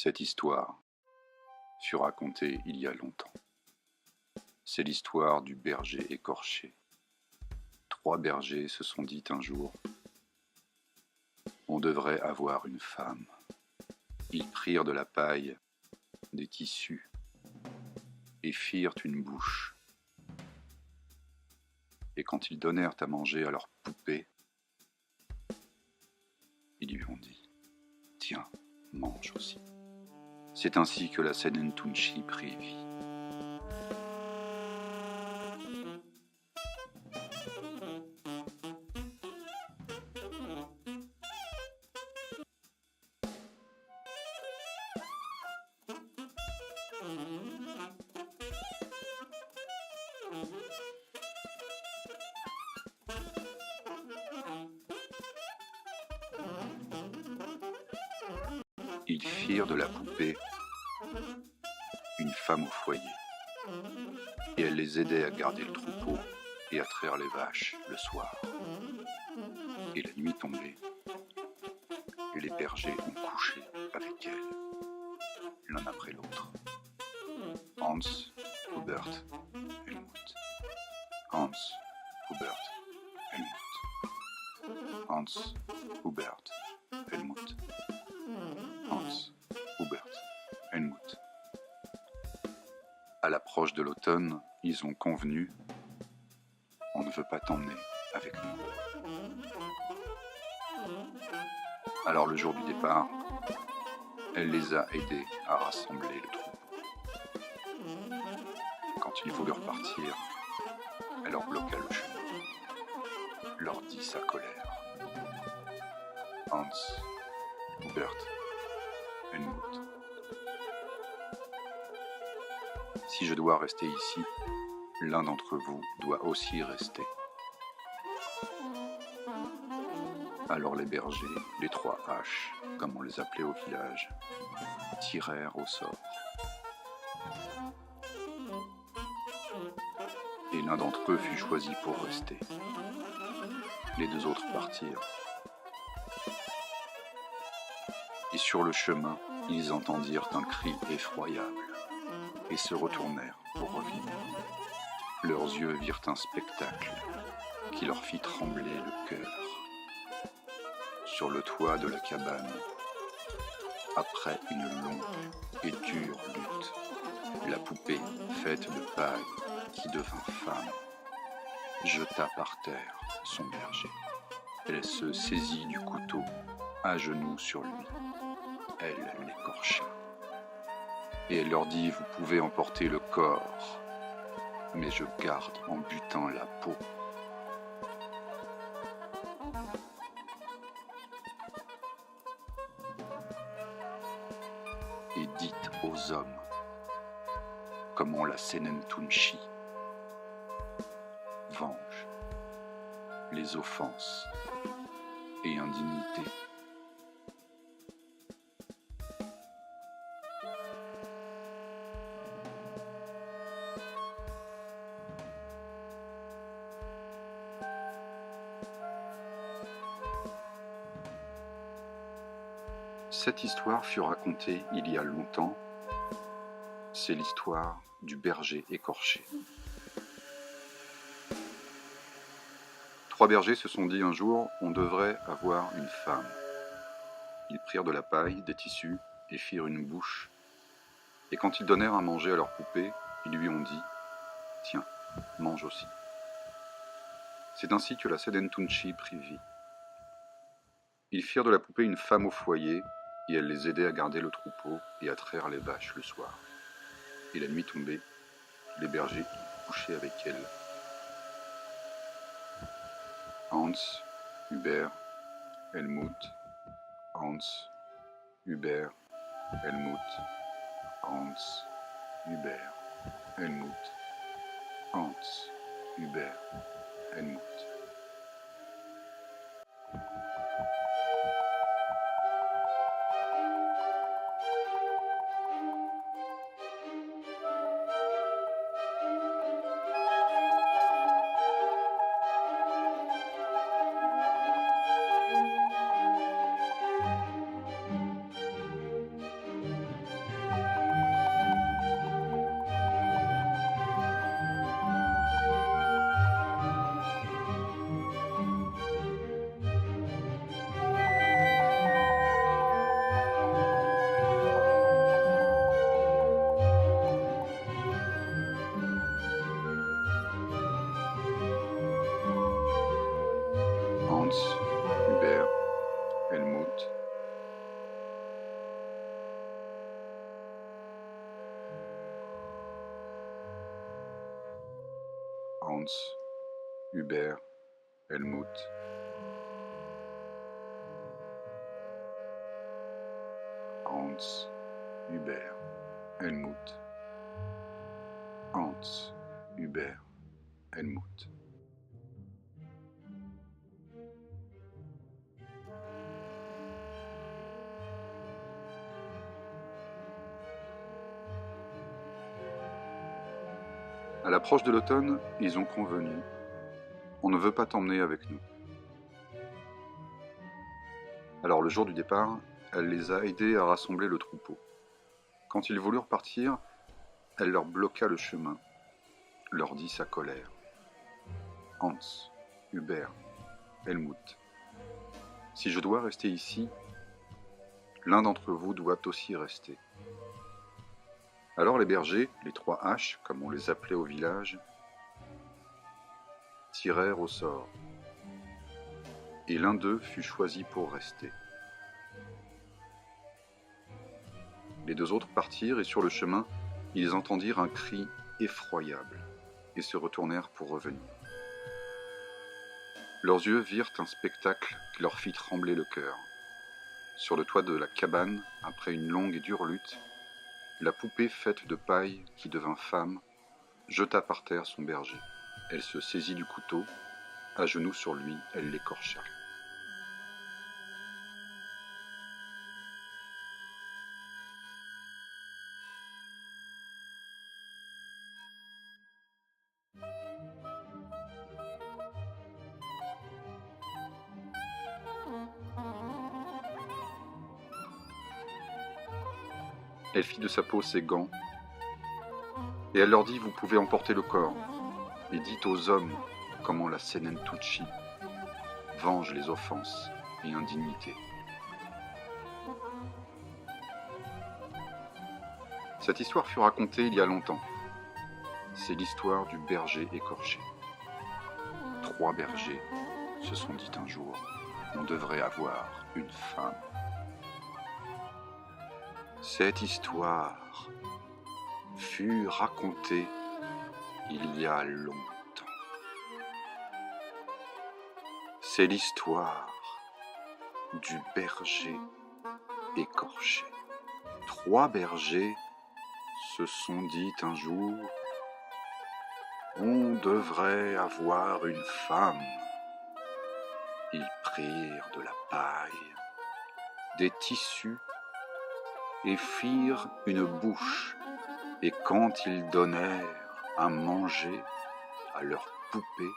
Cette histoire fut racontée il y a longtemps. C'est l'histoire du berger écorché. 3 bergers se sont dit un jour: on devrait avoir une femme. Ils prirent de la paille, des tissus, et firent une bouche. Et quand ils donnèrent à manger à leur poupée, ils lui ont dit: tiens, mange aussi. C'est ainsi que la Senentunchi prit vie. Ils firent de la poupée une femme au foyer, et elle les aidait à garder le troupeau et à traire les vaches le soir. Et la nuit tombée, et les bergers ont couché avec elle, l'un après l'autre. Hans, Hubert, Helmut. Hans, Hubert, Helmut. Hans, Hubert, Helmut. Hans, Hubert, Helmut. À l'approche de l'automne, ils ont convenu: on ne veut pas t'emmener avec nous. Alors le jour du départ, elle les a aidés à rassembler le troupeau. Quand ils voulurent partir, elle leur bloqua le chemin, leur dit sa colère. Hans, Hubert, Helmut. Si je dois rester ici, l'un d'entre vous doit aussi rester. Alors les bergers, les 3 haches, comme on les appelait au village, tirèrent au sort. Et l'un d'entre eux fut choisi pour rester. Les 2 autres partirent. Et sur le chemin, ils entendirent un cri effroyable et se retournèrent pour revenir. Leurs yeux virent un spectacle qui leur fit trembler le cœur. Sur le toit de la cabane, après une longue et dure lutte, la poupée faite de paille qui devint femme jeta par terre son berger. Elle se saisit du couteau à genoux sur lui. Elle l'écorcha. Et elle leur dit: vous pouvez emporter le corps, mais je garde en butin la peau. Et dites aux hommes comment la Senentunchi venge les offenses et indignités. Cette histoire fut racontée il y a longtemps. C'est l'histoire du berger écorché. 3 bergers se sont dit un jour: on devrait avoir une femme. Ils prirent de la paille, des tissus, et firent une bouche. Et quand ils donnèrent à manger à leur poupée, ils lui ont dit: tiens, mange aussi. C'est ainsi que la Senentunchi prit vie. Ils firent de la poupée une femme au foyer, et elle les aidait à garder le troupeau et à traire les vaches le soir. Et la nuit tombée, les bergers couchaient avec elle, Hans, Hubert, Helmut, Hans, Hubert, Helmut, Hans, Hubert, Helmut, Hans, Hubert, Helmut. Hans, Hubert, Helmut, Hans, Hubert, Helmut, Hans, Hubert, Helmut, Hans, Hubert, Helmut. À l'approche de l'automne, ils ont convenu « On ne veut pas t'emmener avec nous ». Alors le jour du départ, elle les a aidés à rassembler le troupeau. Quand ils voulurent partir, elle leur bloqua le chemin, leur dit sa colère. « Hans, Hubert, Helmut, si je dois rester ici, l'un d'entre vous doit aussi rester. » Alors les bergers, les 3 H, comme on les appelait au village, tirèrent au sort, et l'un d'eux fut choisi pour rester. Les 2 autres partirent, et sur le chemin, ils entendirent un cri effroyable, et se retournèrent pour revenir. Leurs yeux virent un spectacle qui leur fit trembler le cœur. Sur le toit de la cabane, après une longue et dure lutte, la poupée faite de paille, qui devint femme, jeta par terre son berger. Elle se saisit du couteau, à genoux sur lui, elle l'écorcha. Elle fit de sa peau ses gants, et elle leur dit « Vous pouvez emporter le corps, et dites aux hommes comment la Senentuchi venge les offenses et indignités. » Cette histoire fut racontée il y a longtemps. C'est l'histoire du berger écorché. 3 bergers se sont dit un jour « On devrait avoir une femme. » Cette histoire fut racontée il y a longtemps. C'est l'histoire du berger écorché. 3 bergers se sont dit un jour « On devrait avoir une femme. » Ils prirent de la paille, des tissus, et firent une bouche, et quand ils donnèrent à manger à leur poupée,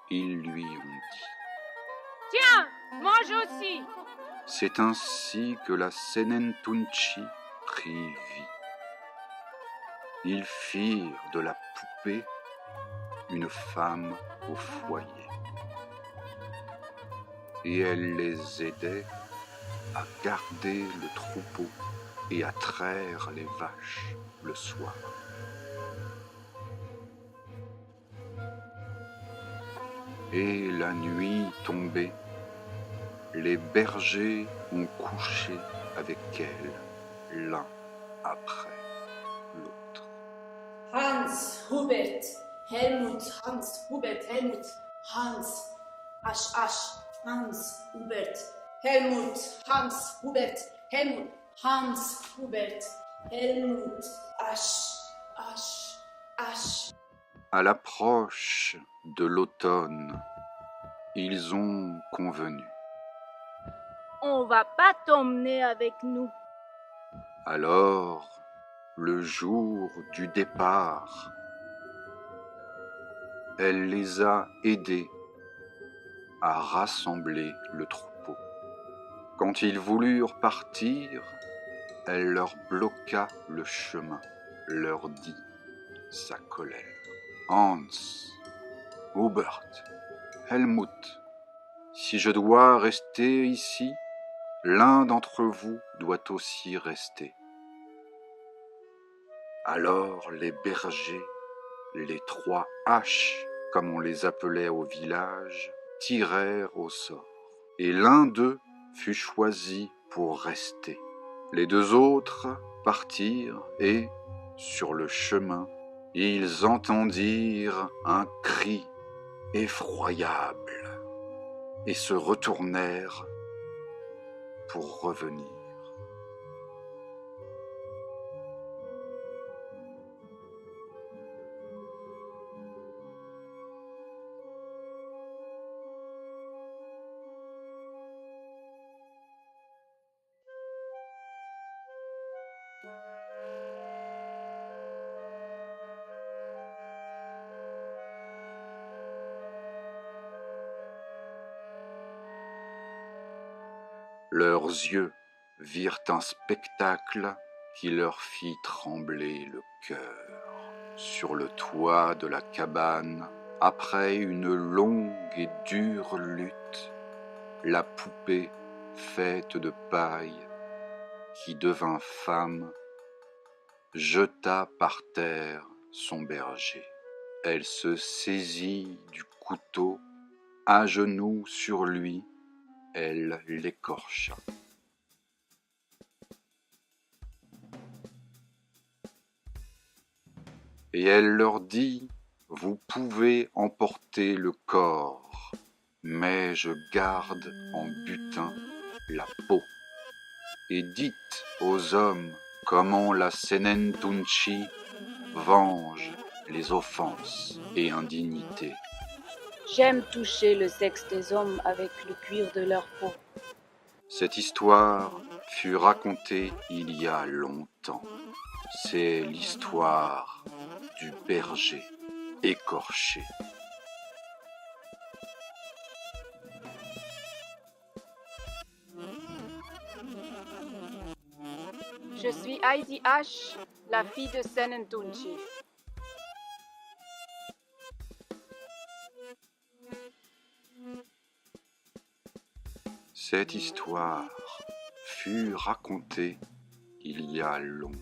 ils lui ont dit « Tiens, mange aussi !» C'est ainsi que la Senentuchi prit vie. Ils firent de la poupée une femme au foyer, et elle les aidait à garder le troupeau et à traire les vaches le soir. Et la nuit tombée, les bergers ont couché avec elle, l'un après l'autre. Hans, Hubert, Helmut, Hans, Hubert, Helmut, Hans. Asch, Hans, Hubert, Helmut, Hans, Hubert, Helmut, Hans, Hubert, Helmut, Asch. À l'approche de l'automne, ils ont convenu. On va pas t'emmener avec nous. Alors, le jour du départ, elle les a aidés à rassembler le troupeau. Quand ils voulurent partir, elle leur bloqua le chemin, leur dit sa colère. Hans, Hubert, Helmut, si je dois rester ici, l'un d'entre vous doit aussi rester. Alors les bergers, les 3 haches, comme on les appelait au village, tirèrent au sort, et l'un d'eux fut choisi pour rester. Les 2 autres partirent et, sur le chemin, ils entendirent un cri effroyable et se retournèrent pour revenir. Leurs yeux virent un spectacle qui leur fit trembler le cœur. Sur le toit de la cabane, après une longue et dure lutte, la poupée faite de paille, qui devint femme, jeta par terre son berger. Elle se saisit du couteau, à genoux sur lui, elle l'écorcha. Et elle leur dit, vous pouvez emporter le corps, mais je garde en butin la peau. Et dites aux hommes comment la Senentunchi venge les offenses et indignités. J'aime toucher le sexe des hommes avec le cuir de leur peau. Cette histoire fut racontée il y a longtemps. C'est l'histoire du berger écorché. Je suis Heidi H, la fille de Senentunchi. Cette histoire fut racontée il y a longtemps.